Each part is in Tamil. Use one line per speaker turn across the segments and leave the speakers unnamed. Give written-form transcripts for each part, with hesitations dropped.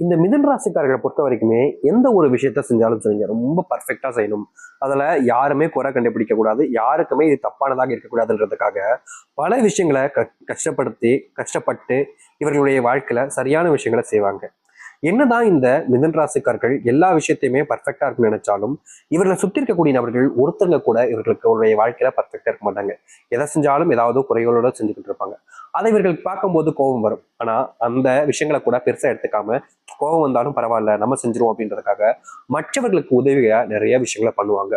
இந்த மிதுன ராசிக்காரர்களை பொறுத்த வரைக்குமே எந்த ஒரு விஷயத்த செஞ்சாலும் சரிங்க, ரொம்ப பர்ஃபெக்டா செய்யணும். அதுல யாருமே குறை கண்டுபிடிக்க கூடாது, யாருக்குமே இது தப்பானதாக இருக்கக்கூடாதுன்றதுக்காக பல விஷயங்களை கஷ்டப்பட்டு இவர்களுடைய வாழ்க்கையில சரியான விஷயங்களை செய்வாங்க. என்னதான் இந்த மிதுன ராசிக்காரர்கள் எல்லா விஷயத்தையுமே பர்ஃபெக்டா இருக்குன்னு நினைச்சாலும் இவர்களை சுத்தி இருக்கக்கூடிய நபர்கள் ஒருத்தங்க கூட இவர்களுடைய வாழ்க்கையில பர்ஃபெக்டா இருக்க மாட்டாங்க. எதை செஞ்சாலும் ஏதாவது குறைகளோட செஞ்சுக்கிட்டு இருப்பாங்க. அதை இவர்களுக்கு பார்க்கும்போது கோபம் வரும். ஆனா அந்த விஷயங்களை கூட பெருசா எடுத்துக்காம கோபம் வந்தாலும் பரவாயில்ல நம்ம செஞ்சிருவோம் அப்படின்றதுக்காக மற்றவர்களுக்கு உதவியா நிறைய விஷயங்களை பண்ணுவாங்க.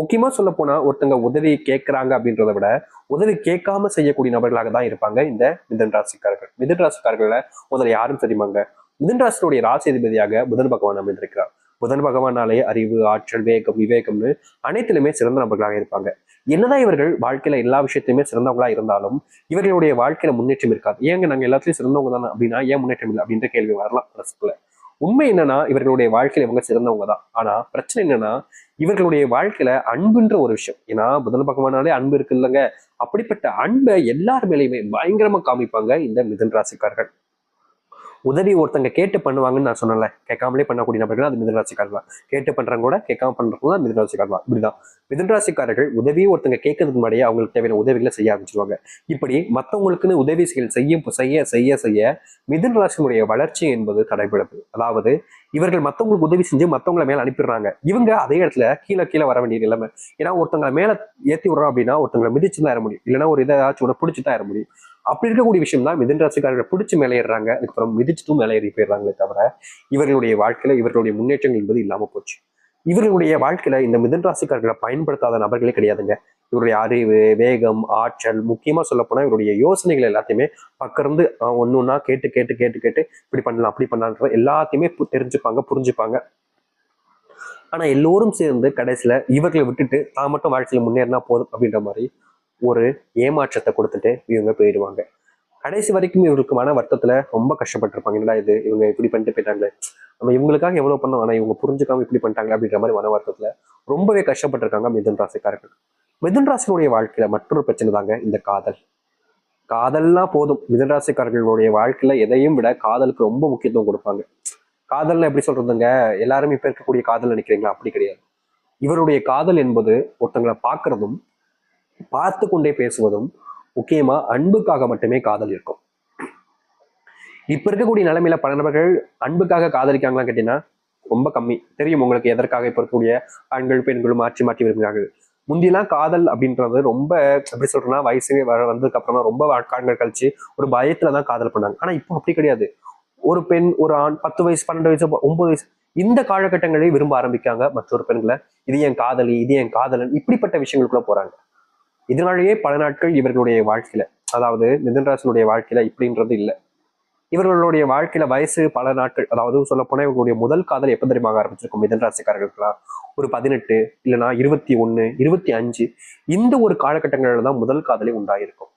முக்கியமா சொல்ல போனா ஒருத்தங்க உதவி கேட்கிறாங்க அப்படின்றத விட உதவி கேட்காம செய்யக்கூடிய நபர்களாக தான் இருப்பாங்க இந்த மிதுன ராசிக்காரர்கள். மிதுன ராசிக்காரர்கள முதல்ல யாரும் தெரியுமாங்க? மிதுன ராசியுடைய ராசி அதிபதியாக புதன் பகவான் அமைந்திருக்கிறார். புதன் பகவானாலே அறிவு, ஆற்றல், வேகம், விவேகம்னு அனைத்திலுமே சிறந்த நபர்களாக இருப்பாங்க. என்னதான் இவர்கள் வாழ்க்கையில எல்லா விஷயத்தையுமே சிறந்தவங்களா இருந்தாலும் இவர்களுடைய வாழ்க்கையில முன்னேற்றம் இருக்காது. ஏங்க நாங்க எல்லாத்துலயும் சிறந்தவங்க தானே அப்படின்னா ஏன் முன்னேற்றம் இல்லை அப்படின்ற கேள்வி வரலாம் மனசுக்குள்ள. உண்மை என்னன்னா இவர்களுடைய வாழ்க்கையில இவங்க சிறந்தவங்க தான். ஆனா பிரச்சனை என்னன்னா இவர்களுடைய வாழ்க்கையில அன்புன்ற ஒரு விஷயம். ஏன்னா புதன் பகவானாலே அன்பு இருக்கு இல்லைங்க. அப்படிப்பட்ட அன்பை எல்லார் மேலேயுமே பயங்கரமா காமிப்பாங்க இந்த மிதுன ராசிக்காரர்கள். உதவி ஒருத்தங்க கேட்டு பண்ணுவாங்கன்னு நான் சொன்னல, கேட்காமலே பண்ணக்கூடிய நபர்கள் அது மிதுன ராசிக்காரர்கள். கேட்டு பண்றவங்க கூட கேட்காம பண்றவங்க தான் மிதுன ராசிக்காரர்கள். இப்படிதான் மிதுன ராசிக்காரர்கள் உதவியை ஒருத்தங்க கேட்கறதுக்கு முன்னாடியே அவங்களுக்கு தேவையான உதவிகளை செய்ய ஆரம்பிச்சிருவாங்க. இப்படி மற்றவங்களுக்குன்னு உதவிகள் செய்ய மிதுன ராசியினுடைய வளர்ச்சி என்பது தடைபடுது. அதாவது இவர்கள் மற்றவங்களுக்கு உதவி செஞ்சு மற்றவங்களை மேல அனுப்பிடுறாங்க. இவங்க அதே இடத்துல கீழே கீழே வர வேண்டியது எல்லாமே. ஏன்னா ஒருத்தங்களை மேல ஏற்றி விடுறோம் அப்படின்னா ஒருத்தங்களை மிதிச்சு தான் ஏற முடியும், இல்லைன்னா ஒரு ஏதாச்சும் ஒன்று பிடிச்சி தான் ஏற முடியும். அப்படி இருக்கக்கூடிய விஷயம் தான் மிதுன ராசிக்காரர்களை பிடிச்சி மேலே ஏறுறாங்க, அதுக்கப்புறம் மிதிச்சுட்டும் மேலே ஏறி போயிடுறாங்களே தவிர இவர்களுடைய வாழ்க்கையில இவர்களுடைய முன்னேற்றங்கள் என்பது இல்லாம போச்சு. இவர்களுடைய வாழ்க்கையில இந்த மிதுன ராசிக்காரர்களை பயன்படுத்தாத நபர்களே கிடையாதுங்க. இவருடைய அறிவு, வேகம், ஆற்றல், முக்கியமா சொல்ல போனா இவருடைய யோசனைகள் எல்லாத்தையுமே பக்கிருந்து ஒன்னொன்னா கேட்டு கேட்டு கேட்டு கேட்டு இப்படி பண்ணலாம் அப்படி பண்ணலான்ற எல்லாத்தையுமே தெரிஞ்சுப்பாங்க, புரிஞ்சுப்பாங்க. ஆனா எல்லோரும் சேர்ந்து கடைசியில இவர்களை விட்டுட்டு தான் மட்டும் வாழ்க்கையில முன்னேறினா போதும் அப்படின்ற மாதிரி ஒரு ஏமாற்றத்தை கொடுத்துட்டு இவங்க போயிடுவாங்க. கடைசி வரைக்கும் இவருக்கு மன வருத்தத்துல ரொம்ப கஷ்டப்பட்டிருப்பாங்க. என்னடா இது இவங்க இப்படி பண்ணிட்டு போயிட்டாங்களே, நம்ம இவங்களுக்காக எவ்வளவு பண்ணோம் ஆனா இவங்க புரிஞ்சுக்காம இப்படி பண்ணிட்டாங்க அப்படின்ற மாதிரி மன வருத்தத்துல ரொம்பவே கஷ்டப்பட்டிருக்காங்க மிதுன ராசிக்காரர்கள். மிதுன ராசினுடைய வாழ்க்கையில மற்றொரு பிரச்சனை தாங்க இந்த காதல். காதல்லாம் போதும், மிதுன ராசிக்காரர்களுடைய வாழ்க்கையில எதையும் விட காதலுக்கு ரொம்ப முக்கியத்துவம் கொடுப்பாங்க. காதல்னு எப்படி சொல்றதுங்க, எல்லாரும் இப்ப இருக்கக்கூடிய காதல் நினைக்கிறீங்களா? அப்படி கிடையாது. இவருடைய காதல் என்பது ஒருத்தங்களை பார்க்கறதும் பார்த்து கொண்டே பேசுவதும், முக்கியமா அன்புக்காக மட்டுமே காதல் இருக்கும். இப்ப இருக்கக்கூடிய நிலைமையில பல நபர்கள் அன்புக்காக காதலிக்காங்களான்னு கேட்டீங்கன்னா ரொம்ப கம்மி. தெரியும் உங்களுக்கு எதற்காக இப்ப இருக்கக்கூடிய ஆண்கள் பெண்களும் மாற்றி மாற்றி விரும்புகிறார்கள். முந்தியெல்லாம் காதல் அப்படின்றது ரொம்ப எப்படி சொல்றேன்னா வயசு வந்ததுக்கு அப்புறமா ரொம்ப காலங்கள் கழிச்சு ஒரு பயத்துலதான் காதல் பண்ணாங்க. ஆனா இப்போ அப்படி கிடையாது. ஒரு பெண் ஒரு ஆண் 10 வயசு 12 வயசு 9 வயசு இந்த காலகட்டங்களே விரும்ப ஆரம்பிக்காங்க மற்றொரு பெண்களை. இது என் காதலி, இது என் காதலன், இப்படிப்பட்ட விஷயங்களுக்குள்ள போறாங்க. இதனாலேயே பல நாட்கள் இவர்களுடைய வாழ்க்கையில, அதாவது மிதுன ராசினுடைய வாழ்க்கையில இப்படின்றது இல்லை. இவர்களுடைய வாழ்க்கையில வயசு பல நாட்கள், அதாவது சொல்ல போனா இவர்களுடைய முதல் காதல் எப்ப தெரியுமாக ஆரம்பிச்சிருக்கும் மிதுன ராசிக்காரர்களுக்கெல்லாம் ஒரு 18 இல்லைன்னா 21 25 இந்த ஒரு காலகட்டங்கள்ல தான் முதல் காதலே உண்டாயிருக்கும்.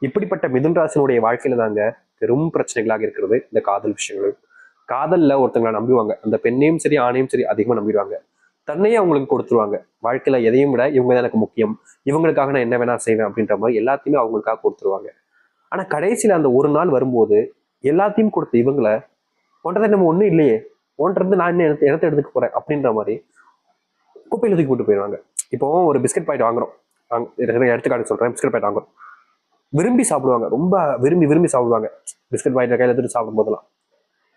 இப்படிப்பட்ட மிதுன ராசினுடைய வாழ்க்கையில தாங்க பெரும் பிரச்சனைகளாக இருக்கிறது இந்த காதல் விஷயங்கள். காதல்ல ஒருத்தங்களை நம்புவாங்க, அந்த பெண்ணையும் சரி ஆணையும் சரி அதிகமா நம்பிடுவாங்க. தன்னையே அவங்களுக்கு கொடுத்துருவாங்க. வாழ்க்கையில எதையும் விட இவங்க தான் எனக்கு முக்கியம், இவங்களுக்காக நான் என்ன வேணா செய்வேன் அப்படின்ற மாதிரி எல்லாத்தையுமே அவங்களுக்காக கொடுத்துருவாங்க. ஆனா கடைசியில அந்த ஒரு நாள் வரும்போது எல்லாத்தையும் கொடுத்து இவங்களை ஒன்றதை நம்ம ஒண்ணும் இல்லையே, ஒன்றது நான் என்ன இடத்த எடுத்துக்க போறேன் அப்படின்ற மாதிரி குப்பையில தூக்கி போட்டு போயிடுவாங்க. இப்போ ஒரு பிஸ்கட் பாக்கெட் வாங்குறோம், எடுத்துக்காட்டு சொல்றேன், பிஸ்கட் பாக்கெட் வாங்குறோம், விரும்பி சாப்பிடுவாங்க, ரொம்ப விரும்பி விரும்பி சாப்பிடுவாங்க. பிஸ்கட் பாக்கெட் கையில எடுத்துட்டு சாப்பிடும் போதெல்லாம்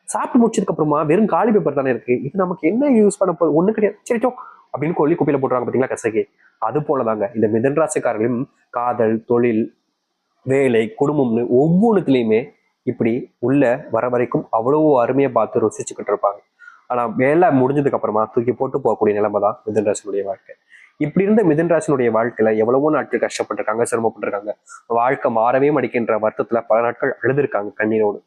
சாப்பிட்டு முடிச்சதுக்கு அப்புறமா வெறும் காலி பேப்பர் தானே இருக்கு, இது நமக்கு என்ன யூஸ் பண்ண போகுது, ஒண்ணு கிடையாது, சரிட்டோ அப்படின்னு கொல்லி குப்பையில போட்டுறாங்க பாத்தீங்களா கசகி. அது போலதாங்க இந்த மிதுன ராசிக்காரர்களும் காதல், தொழில், வேலை, குடும்பம்னு ஒவ்வொன்றுத்துலயுமே இப்படி உள்ள வர வரைக்கும் அவ்வளவு அருமையை பார்த்து ருசிச்சுக்கிட்டு இருப்பாங்க. ஆனா வேலை முடிஞ்சதுக்கு அப்புறமா தூக்கி போட்டு போகக்கூடிய நிலைமை தான் மிதுன ராசினுடைய வாழ்க்கை. இப்படி இருந்த மிதுன ராசினுடைய வாழ்க்கையில எவ்வளவோ நாட்கள் கஷ்டப்பட்டிருக்காங்க, சிரமப்பட்டிருக்காங்க. வாழ்க்கை மாறவே மடிக்கின்ற வருத்தத்துல பல நாட்கள் அழுதுருக்காங்க கண்ணீரோடு.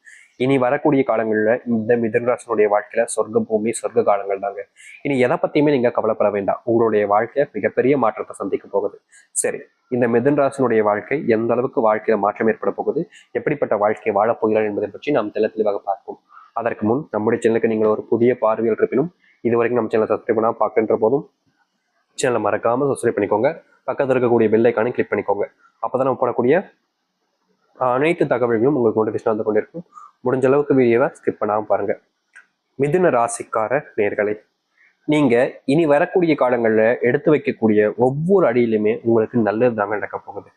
இனி வரக்கூடிய காலங்கள்ல இந்த மிதுன ராசினுடைய வாழ்க்கையில சொர்க்க பூமி, சொர்க்க காலங்கள் தாங்க. இனி எதை பத்தியுமே நீங்க கவலைப்பட வேண்டாம். உங்களுடைய வாழ்க்கை மிகப்பெரிய மாற்றத்தை சந்திக்க போகுது. சரி, இந்த மிதுன ராசினுடைய வாழ்க்கை எந்த அளவுக்கு வாழ்க்கையில மாற்றம் ஏற்பட போகுது, எப்படிப்பட்ட வாழ்க்கையை வாழப் போகிறார் என்பதை பற்றி நாம் தெளிவாக பார்ப்போம். அதற்கு முன் நம்முடைய சேனலுக்கு நீங்கள் ஒரு புதிய பார்வையில் இருப்பினும் இதுவரைக்கும் நம்ம சேனலை சப்ஸ்கிரைப் பண்ணா பார்க்கின்ற போதும் சேனலை மறக்காம சப்ஸ்கிரைப் பண்ணிக்கோங்க. பக்கத்தில் இருக்கக்கூடிய பெல் ஐக்கானை கிளிக் பண்ணிக்கோங்க. அப்பதான் நம்ம போடக்கூடிய அனைத்து தகவல்களும் உங்களுக்கு நோட்டிஃபிகேஷன் வந்து கொண்டிருக்கும். முடிஞ்ச அளவுக்கு வீடியோவை ஸ்கிப் பண்ணாமல் பாருங்க. மிதுன ராசிக்கார நேர்களே, நீங்க இனி வரக்கூடிய காலங்கள்ல எடுத்து வைக்கக்கூடிய ஒவ்வொரு அடியிலுமே உங்களுக்கு நல்லது தாங்க நடக்க போகுது.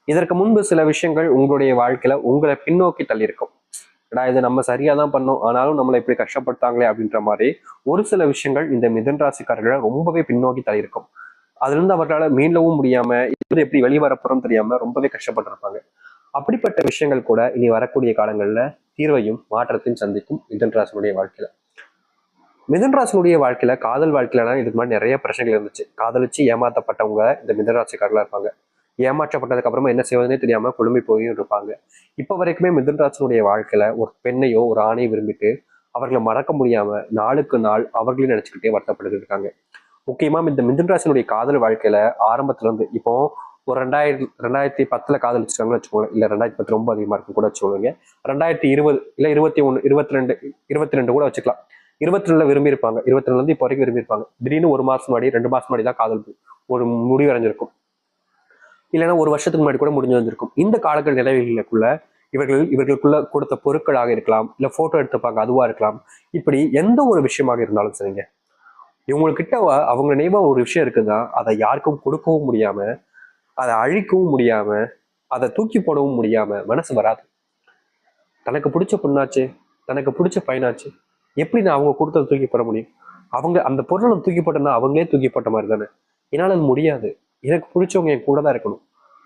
இதற்கு முன்பு சில விஷயங்கள் உங்களுடைய வாழ்க்கையில உங்களை பின்னோக்கி தள்ளியிருக்கும். இது நம்ம சரியா தான் பண்ணோம், ஆனாலும் நம்மளை இப்படி கஷ்டப்படுத்தாங்களே அப்படின்ற மாதிரி ஒரு சில விஷயங்கள் இந்த மிதுன ராசிக்காரர்களை ரொம்பவே பின்னோக்கி தள்ளியிருக்கும். அதுல இருந்து அவர்களால் மீளவும் முடியாம இது எப்படி வெளிவரப்புறம் தெரியாம ரொம்பவே கஷ்டப்பட்டிருப்பாங்க. அப்படிப்பட்ட விஷயங்கள் கூட இனி வரக்கூடிய காலங்கள்ல தீர்வையும் மாற்றத்தையும் சந்திக்கும் மிதுன ராசினுடைய வாழ்க்கையில. மிதுன ராசினுடைய வாழ்க்கையில காதல் வாழ்க்கையில இதுக்கு முன்னாடி நிறைய பிரச்சனைகள் இருந்துச்சு. காதலிச்சு ஏமாத்தப்பட்டவங்க இந்த மிதுன ராசிக்காரர்களா இருப்பாங்க. ஏமாற்றப்பட்டதுக்கு அப்புறமா என்ன செய்வதுன்னே தெரியாம குழம்பி போயும் இருப்பாங்க. இப்ப வரைக்குமே மிதுன ராசினுடைய வாழ்க்கையில ஒரு பெண்ணையோ ஒரு ஆணையை விரும்பிட்டு அவர்களை மறக்க முடியாம நாளுக்கு நாள் அவர்களையும் நினைச்சுக்கிட்டே வருத்தப்பட்டு இருக்காங்க. முக்கியமா இந்த மிதுன ராசினுடைய காதல் வாழ்க்கையில ஆரம்பத்துல இருந்து இப்போ ஒரு 2010 காதலிச்சிருக்காங்கன்னு வச்சுக்கோங்க, இல்ல 2010 ரொம்ப அதிகமா இருக்கும் கூட வச்சுக்கோங்க, 2020 இல்ல 21 22 கூட வச்சுக்கலாம். 22 விரும்பி இருப்பாங்க, 22 இருந்து இப்போ வரைக்கும் விரும்பி இருப்பாங்க. திடீர்னு ஒரு மாசம் முன்னாடி 2 மாசம் முன்னாடி தான் காதல் ஒரு முடிவு அடைஞ்சிருக்கும், இல்லைன்னா ஒரு வருஷத்துக்கு முன்னாடி கூட முடிஞ்சு வந்திருக்கும். இந்த காலங்கள் நிலவுகளுக்குள்ள இவர்களுக்குள்ள கொடுத்த பொருட்களாக இருக்கலாம், இல்ல போட்டோ எடுத்துப்பாங்க அதுவா இருக்கலாம். இப்படி எந்த ஒரு விஷயமாக இருந்தாலும் சரிங்க, இவங்ககிட்ட அவங்க நினைவா ஒரு விஷயம் இருக்குதா அதை யாருக்கும் கொடுக்கவும் முடியாம, அதை அழிக்கவும் முடியாம, அதை தூக்கி போடவும் முடியாம மனசு வராது. தனக்கு பிடிச்ச பொண்ணாச்சு, தனக்கு பிடிச்ச பையனாச்சு, எப்படி நான் அவங்க கொடுத்ததை தூக்கி போட முடியும்? அவங்க அந்த பொருளை தூக்கி போட்டோம்னா அவங்களே தூக்கி போட்ட மாதிரி தானே. என்னால் அது முடியாது. எனக்கு பிடிச்சவங்க என் கூட தான் இருக்கணும்.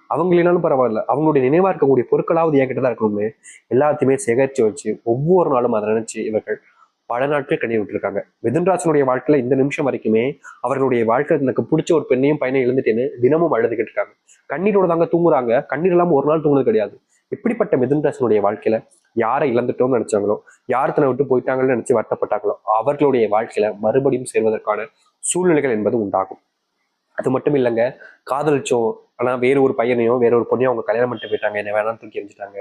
அவங்க இல்லைனாலும் பரவாயில்ல, அவங்களுடைய நினைவா இருக்கக்கூடிய பொருட்களாவது என்கிட்ட தான் இருக்கணும்னு எல்லாத்தையுமே சேகரித்து வச்சு ஒவ்வொரு நாளும் அதை நினைச்சு இவர்கள் பல நாட்கள் கண்ணி விட்டுருக்காங்க. மிதுன ராசினுடைய வாழ்க்கையில இந்த நிமிஷம் வரைக்குமே அவர்களுடைய வாழ்க்கை எனக்கு பிடிச்ச ஒரு பெண்ணையும் பையனை எழுந்துட்டேன்னு தினமும் அழுதுகிட்டு இருக்காங்க. கண்ணீரோட தாங்க தூங்குறாங்க. கண்ணீர் இல்லாமல் ஒரு நாள் தூங்குறது கிடையாது. இப்படிப்பட்ட மிதுன ராசினுடைய வாழ்க்கையில யாரை இழந்துட்டோம்னு நினைச்சாங்களோ, யார் தன்னை விட்டு போயிட்டாங்கன்னு நினைச்சு வருத்தப்பட்டாங்களோ அவர்களுடைய வாழ்க்கையில மறுபடியும் சேர்வதற்கான சூழ்நிலைகள் என்பது உண்டாகும். அது மட்டும் இல்லைங்க, காதலிச்சோம் ஆனா வேற ஒரு பையனையோ வேற ஒரு பொண்ணையும் அவங்க கல்யாணம் பண்ணிட்டு போயிட்டாங்க, என்ன வேணாம்னு தூக்கி எரிஞ்சிட்டாங்க,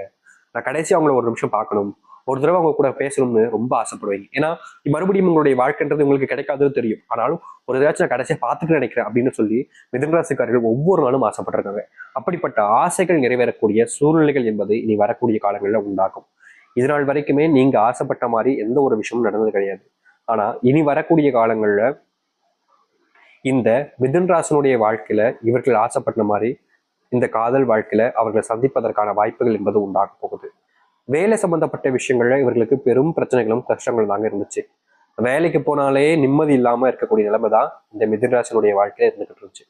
நான் கடைசி அவங்கள ஒரு நிமிஷம் பார்க்கணும், ஒரு தடவை அவங்க கூட பேசணும்னு ரொம்ப ஆசைப்படுவீங்க. ஏன்னா மறுபடியும் உங்களுடைய வாழ்க்கைன்றது உங்களுக்கு கிடைக்காதுன்னு தெரியும், ஆனாலும் ஒரு ஏதாச்சும் நான் கடைசியா பார்த்துக்க நினைக்கிறேன் அப்படின்னு சொல்லி மிதுன ராசிக்காரர்கள் ஒவ்வொரு நாளும் ஆசைப்பட்டிருக்காங்க. அப்படிப்பட்ட ஆசைகள் நிறைவேறக்கூடிய சூழ்நிலைகள் என்பது இனி வரக்கூடிய காலங்களில் உண்டாகும். இதனால் வரைக்குமே நீங்க ஆசைப்பட்ட மாதிரி எந்த ஒரு விஷயமும் நடந்தது கிடையாது. ஆனா இனி வரக்கூடிய காலங்கள்ல இந்த மிதுன ராசினுடைய வாழ்க்கையில இவர்கள் ஆசைப்பட்ட மாதிரி இந்த காதல் வாழ்க்கையில அவர்களை சந்திப்பதற்கான வாய்ப்புகள் என்பது உண்டாக போகுது. வேலை சம்பந்தப்பட்ட விஷயங்கள்ல இவர்களுக்கு பெரும் பிரச்சனைகளும் கஷ்டங்களும் தாங்க இருந்துச்சு. வேலைக்கு போனாலே நிம்மதி இல்லாம இருக்கக்கூடிய நிலைமை தான் இந்த மிதுன ராசினுடைய வாழ்க்கையில இருந்துகிட்டு இருந்துச்சு.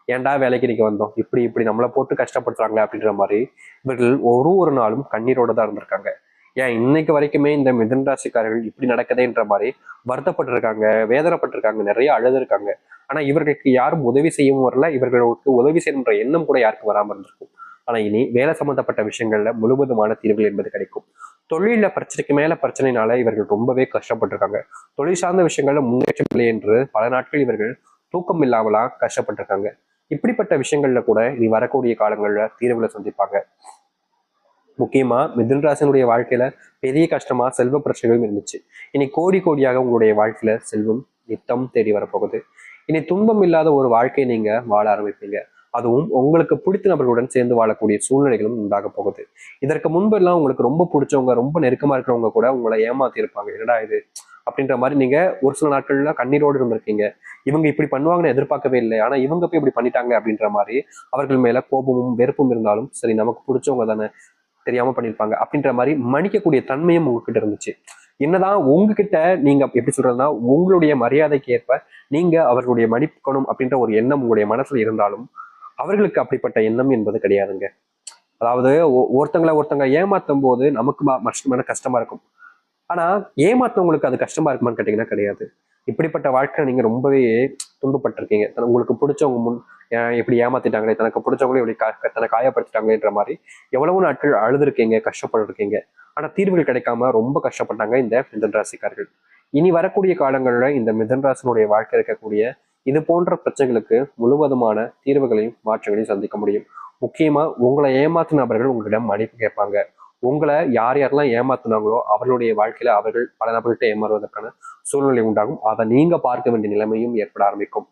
ஏன்டா வேலைக்கு இன்னைக்கு வந்தோம், இப்படி இப்படி நம்மளை போட்டு கஷ்டப்படுத்துறாங்களே அப்படின்ற மாதிரி இவர்கள் ஒரு நாளும் கண்ணீரோட தான் இருந்திருக்காங்க. ஏன் இன்னைக்கு வரைக்குமே இந்த மிதுன ராசிக்காரர்கள் இப்படி நடக்குதுன்ற மாதிரி வருத்தப்பட்டிருக்காங்க, வேதனைப்பட்டிருக்காங்க, நிறைய அழுதுருக்காங்க. ஆனா இவர்களுக்கு யாரும் உதவி செய்யவும் வரல, இவர்களுக்கு உதவி செய்யணுன்ற எண்ணம் கூட யாருக்கும் வராம இருந்திருக்கும். ஆனா இனி வேலை சம்பந்தப்பட்ட விஷயங்கள்ல முழுவதுமான தீர்வுகள் என்பது கிடைக்கும். தொழில பிரச்சனைக்கு மேல பிரச்சனைனால இவர்கள் ரொம்பவே கஷ்டப்பட்டிருக்காங்க. தொழில் சார்ந்த விஷயங்கள்ல முன்னேற்றம் இல்லை என்று பல நாட்கள் இவர்கள் தூக்கம் இல்லாமலா கஷ்டப்பட்டிருக்காங்க. இப்படிப்பட்ட விஷயங்கள்ல கூட இனி வரக்கூடிய காலங்கள்ல தீர்வுகளை சந்திப்பாங்க. முக்கியமா மிதுன ராசினுடைய வாழ்க்கையில பெரிய கஷ்டமா செல்வ பிரச்சனைகளும் இருந்துச்சு. இனி கோடி கோடியாக உங்களுடைய வாழ்க்கையில செல்வம் நித்தம் தேடி வரப்போகுது. இனி துன்பம் இல்லாத ஒரு வாழ்க்கையை நீங்க வாழ ஆரம்பிப்பீங்க. அதுவும் உங்களுக்கு பிடித்த நபர்களுடன் சேர்ந்து வாழக்கூடிய சூழ்நிலைகளும் உண்டாக போகுது. இதற்கு முன்பெல்லாம் உங்களுக்கு ரொம்ப பிடிச்சவங்க, ரொம்ப நெருக்கமா இருக்கிறவங்க கூட உங்களை ஏமாத்தி இருப்பாங்க. என்னடா இது அப்படின்ற மாதிரி நீங்க ஒரு சில நாட்கள்ல கண்ணீரோடு இருந்திருக்கீங்க. இவங்க இப்படி பண்ணுவாங்கன்னு எதிர்பார்க்கவே இல்லை, ஆனா இவங்க போய் இப்படி பண்ணிட்டாங்க அப்படின்ற மாதிரி அவர்கள் மேல கோபமும் வெறுப்பும் இருந்தாலும் சரி, நமக்கு பிடிச்சவங்க தானே, தெரியாம பண்ணியிருப்பாங்க அப்படின்ற மாதிரி மன்னிக்கக்கூடிய தன்மையும் உங்ககிட்ட இருந்துச்சு. என்னதான் உங்ககிட்ட நீங்க எப்படி சொல்றதுன்னா உங்களுடைய மரியாதைக்கு ஏற்ப நீங்க அவர்களுடைய மன்னிக்கணும் அப்படின்ற ஒரு எண்ணம் உங்களுடைய மனசுல இருந்தாலும் அவர்களுக்கு அப்படிப்பட்ட எண்ணம் என்பது கிடையாதுங்க. அதாவது ஒருத்தங்க ஏமாத்தும் போது நமக்கு மனசுக்கு கஷ்டமா இருக்கும். ஆனா ஏமாத்தவங்களுக்கு அது கஷ்டமா இருக்குமான்னு கேட்டீங்கன்னா கிடையாது. இப்படிப்பட்ட வாழ்க்கை நீங்க ரொம்பவே துன்பப்பட்டிருக்கீங்க. உங்களுக்கு பிடிச்சவங்க எப்படி ஏமாத்திட்டாங்களே, தனக்கு பிடிச்சவங்களே எப்படி தன்னை காயப்படுத்திட்டாங்களேன்ற மாதிரி எவ்வளவு நாட்கள் அழுதுருக்கீங்க, கஷ்டப்பட்டிருக்கீங்க. ஆனா தீர்வுகள் கிடைக்காம ரொம்ப கஷ்டப்பட்டாங்க இந்த மிதுன ராசிக்காரர்கள். இனி வரக்கூடிய காலங்கள்ல இந்த மிதுன ராசினுடைய வாழ்க்கை இருக்கக்கூடிய இது போன்ற பிரச்சனைகளுக்கு முழுவதுமான தீர்வுகளையும் மாற்றங்களையும் சந்திக்க முடியும். முக்கியமா உங்களை ஏமாத்தின நபர்கள் உங்களிடம் மன்னிப்பு கேட்பாங்க. உங்களை யார் யாரெல்லாம் ஏமாத்தினாங்களோ அவர்களுடைய வாழ்க்கையில அவர்கள் பல நபர்கள்ட்ட ஏமாறுவதற்கான சூழ்நிலை உண்டாகும். அதை நீங்க பார்க்க வேண்டிய நிலைமையும் ஏற்பட ஆரம்பிக்கும்.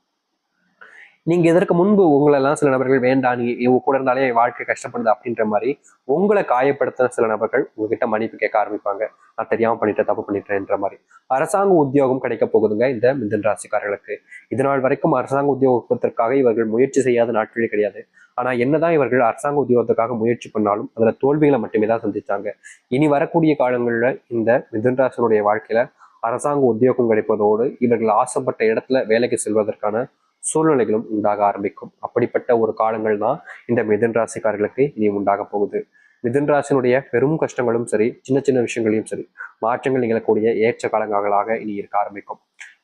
நீங்க இதற்கு முன்பு உங்களெல்லாம் சில நபர்கள் வேண்டாம், நீ இவங்க கூட இருந்தாலே வாழ்க்கை கஷ்டப்படுது அப்படின்ற மாதிரி உங்களை காயப்படுத்தின சில நபர்கள் உங்ககிட்ட மன்னிப்பு கேட்க ஆரம்பிப்பாங்க. நான் தெரியாம பண்ணிட்டேன், தப்பு பண்ணிட்டேன்ற மாதிரி. அரசாங்க உத்தியோகம் கிடைக்க போகுதுங்க இந்த மிதுன ராசிக்காரர்களுக்கு. இதனால் வரைக்கும் அரசாங்க உத்தியோகத்திற்காக இவர்கள் முயற்சி செய்யாத நாட்களே கிடையாது. ஆனா என்னதான் இவர்கள் அரசாங்க உத்தியோகத்துக்காக முயற்சி பண்ணாலும் அதுல தோல்விகளை மட்டுமே தான் சந்திச்சாங்க. இனி வரக்கூடிய காலங்கள்ல இந்த மிதுன ராசினுடைய வாழ்க்கையில அரசாங்க உத்தியோகம் கிடைப்பதோடு இவர்கள் ஆசைப்பட்ட இடத்துல வேலைக்கு செல்வதற்கான சூழ்நிலைகளும் உண்டாக ஆரம்பிக்கும். அப்படிப்பட்ட ஒரு காலங்கள் தான் இந்த மிதுன ராசிக்காரர்களுக்கு இனி உண்டாக போகுது. மிதுன ராசினுடைய பெரும் கஷ்டங்களும் சரி, சின்ன சின்ன விஷயங்களையும் சரி, மாற்றங்கள் நிகழக்கூடிய ஏற்ற காலங்களாக இனி இருக்க ஆரம்பிக்கும்.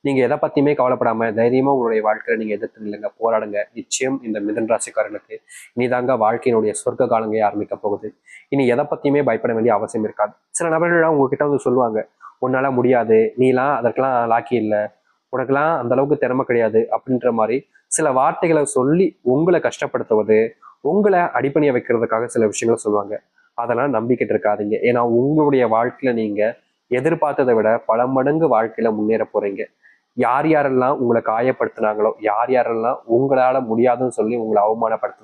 நீங்க எதை பத்தியுமே கவலைப்படாம தைரியமா உங்களுடைய வாழ்க்கையில நீங்க எதிர்த்து நில்லுங்க, போராடுங்க. நிச்சயம் இந்த மிதுன ராசிக்காரர்களுக்கு இனிதாங்க வாழ்க்கையினுடைய சொர்க்க காலங்களே ஆரம்பிக்க போகுது. இனி எதை பத்தியுமே பயப்பட வேண்டிய அவசியம் இருக்காது. சில நபர்கள்லாம் உங்ககிட்ட வந்து சொல்லுவாங்க, உன்னால முடியாது, நீலாம் அதற்கெல்லாம் லாக்கி இல்லை, உனக்கெல்லாம் அந்த அளவுக்கு திறமை கிடையாது அப்படின்ற மாதிரி சில வார்த்தைகளை சொல்லி உங்களை கஷ்டப்படுத்துவது, உங்களை அடிப்பணிய வைக்கிறதுக்காக சில விஷயங்களை சொல்லுவாங்க. அதெல்லாம் நம்பிக்கிட்டு இருக்காதீங்க. ஏன்னா உங்களுடைய வாழ்க்கையில நீங்க எதிர்பார்த்ததை விட பல மடங்கு வாழ்க்கையில முன்னேற போறீங்க. யார் யாரெல்லாம் உங்களை காயப்படுத்தினாங்களோ, யார் யாரெல்லாம் உங்களால முடியாதுன்னு சொல்லி உங்களை அவமானப்படுத்தினாங்க